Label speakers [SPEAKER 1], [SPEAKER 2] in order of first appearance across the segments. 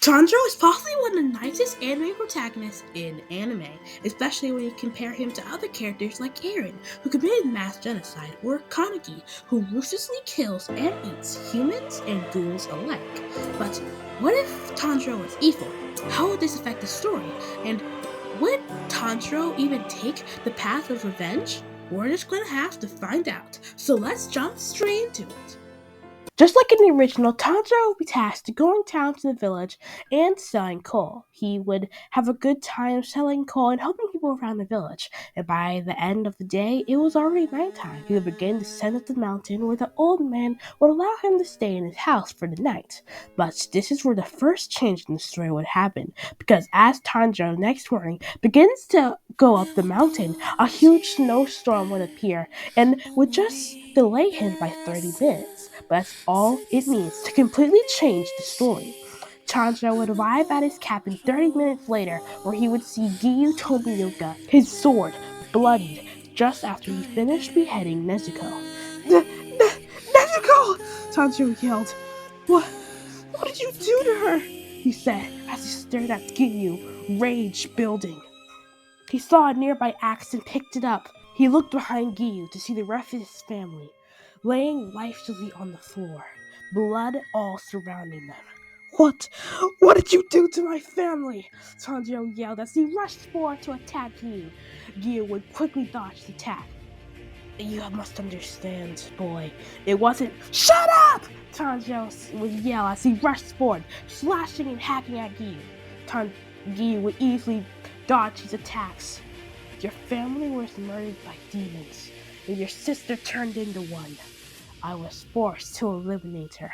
[SPEAKER 1] Tanjiro is possibly one of the nicest anime protagonists in anime, especially when you compare him to other characters like Eren, who committed mass genocide, or Kaneki, who ruthlessly kills and eats humans and ghouls alike. But what if Tanjiro is evil? How would this affect the story? And would Tanjiro even take the path of revenge? We're just gonna have to find out. So let's jump straight into it. Just like in the original, Tanjiro would be tasked to going down to the village and selling coal. He would have a good time selling coal and helping people around the village. And by the end of the day, it was already nighttime. He would begin to descend up the mountain where the old man would allow him to stay in his house for the night. But this is where the first change in the story would happen, because as Tanjiro next morning begins to go up the mountain, a huge snowstorm would appear and would just delay him by 30 minutes. But that's all it needs to completely change the story. Tanjiro would arrive at his cabin 30 minutes later, where he would see Giyu Tomioka, his sword, bloodied, just after he finished beheading Nezuko. Nezuko! Tanjiro yelled. What did you do to her? He said as he stared at Giyu, rage building. He saw a nearby axe and picked it up. He looked behind Giyu to see the rest of his family, laying lifelessly on the floor, blood all surrounding them. What did you do to my family? Tanjiro yelled as he rushed forward to attack Giyu. Giyu would quickly dodge the attack. You must understand, boy. It wasn't. Shut up! Tanjiro would yell as he rushed forward, slashing and hacking at Giyu. Giyu would easily dodge his attacks. Your family was murdered by demons, and your sister turned into one. I was forced to eliminate her.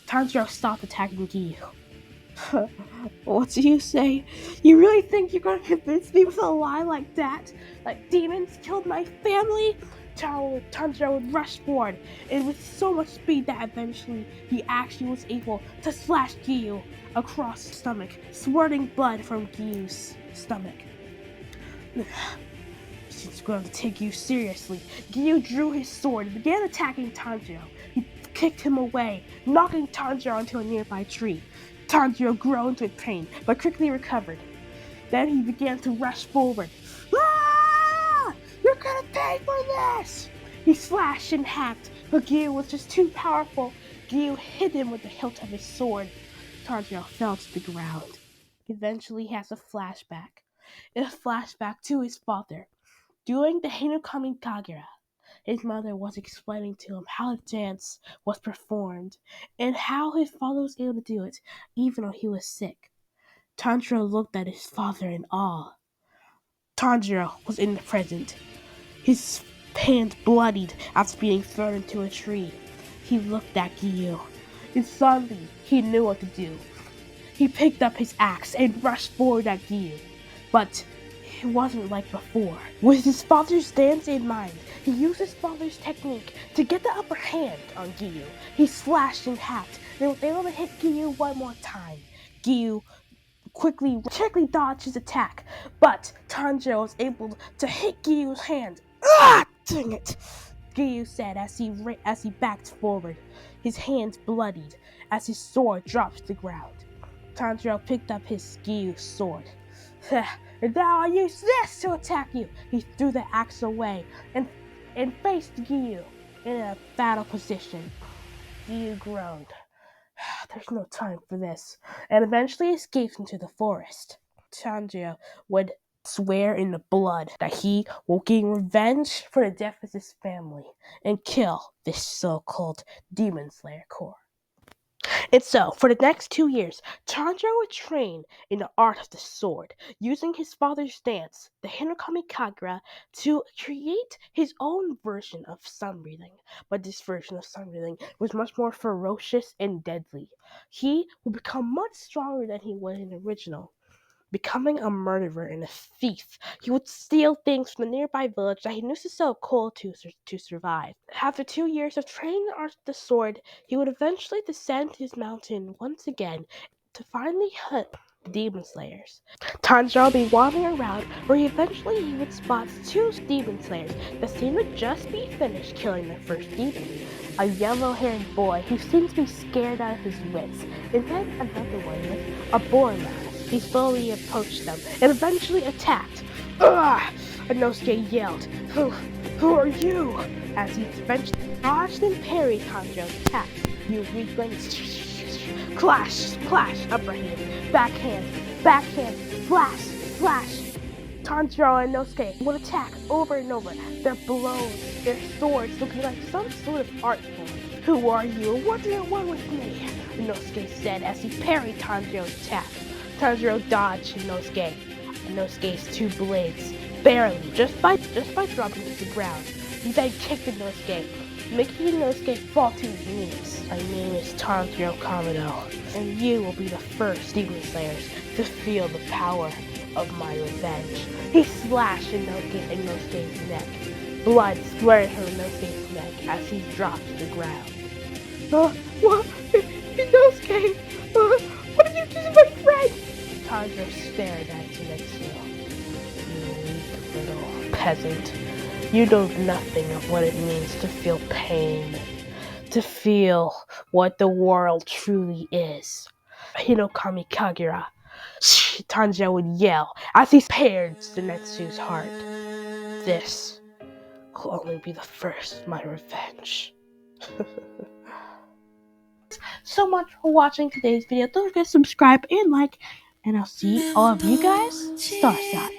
[SPEAKER 1] Tanjiro stopped attacking Giyu. What do you say? You really think you're gonna convince me with a lie like that? Like demons killed my family? Tanjiro would rush forward, and with so much speed that eventually he actually was able to slash Giyu across the stomach, squirting blood from Giyu's stomach. She's going to take you seriously. Giyu drew his sword and began attacking Tanjiro. He kicked him away, knocking Tanjiro into a nearby tree. Tanjiro groaned with pain, but quickly recovered. Then he began to rush forward. Ah! You're gonna pay for this! He slashed and hacked, but Giyu was just too powerful. Giyu hit him with the hilt of his sword. Tanjiro fell to the ground. Eventually, he has a flashback. A flashback to his father. During the Hinokami Kagura, his mother was explaining to him how the dance was performed and how his father was able to do it even though he was sick. Tanjiro looked at his father in awe. Tanjiro was in the present. His hand bloodied after being thrown into a tree. He looked at Giyu, and suddenly he knew what to do. He picked up his axe and rushed forward at Giyu, but it wasn't like before. With his father's dance in mind, he used his father's technique to get the upper hand on Giyu. He slashed and hacked, and was able to hit Giyu one more time. Giyu quickly dodged his attack, but Tanjiro was able to hit Giyu's hand. Ah, dang it! Giyu said as he backed forward. His hands bloodied as his sword dropped to the ground. Tanjiro picked up his Giyu's sword. And now I use this to attack you! He threw the axe away and faced Giyu in a battle position. Giyu groaned. There's no time for this, and eventually escapes into the forest. Tanjiro would swear in the blood that he will gain revenge for the death of his family and kill this so-called Demon Slayer Corps. And so, for the next 2 years, Tanjiro would train in the art of the sword, using his father's dance, the Hinokami Kagura, to create his own version of sun breathing. But this version of sun breathing was much more ferocious and deadly. He would become much stronger than he was in the original, becoming a murderer and a thief. He would steal things from the nearby village that he used to sell coal to survive. After 2 years of training the art of the sword, he would eventually descend his mountain once again to finally hunt demon slayers. Tanjiro will be wandering around where eventually he would spot two demon slayers that seem to just be finished killing their first demon. A yellow-haired boy who seems to be scared out of his wits, and then another one with a boar mask. He slowly approached them and eventually attacked. Ugh! Inosuke yelled, Who are you? As he eventually dodged and parried Tanjiro's attacks. You weaklings. Clash, splash, upper hand, backhand, flash, flash. Tanjiro and Inosuke would attack over and over, their blows, their swords looking like some sort of art form. Who are you? What do you want with me? Inosuke said as he parried Tanjiro's attack. Tanjiro dodged Inosuke's two blades, barely, just by dropping to the ground. He then kicked Inosuke, making Inosuke fall to his knees. My name is Tanjiro Kamado, and you will be the first demon slayers to feel the power of my revenge. He slashed Inosuke's neck, blood splurted from Inosuke's neck as he dropped to the ground. What? Inosuke? What did you do to my friend? Tanjiro stared at Zenitsu. You weak little peasant. You know nothing of what it means to feel pain, to feel what the world truly is. Hinokami Kagura, Tanjiro would yell as he spared Zenitsu's heart. This will only be the first of my revenge. So much for watching today's video. Don't forget to subscribe and like, and I'll see all of you guys Starside.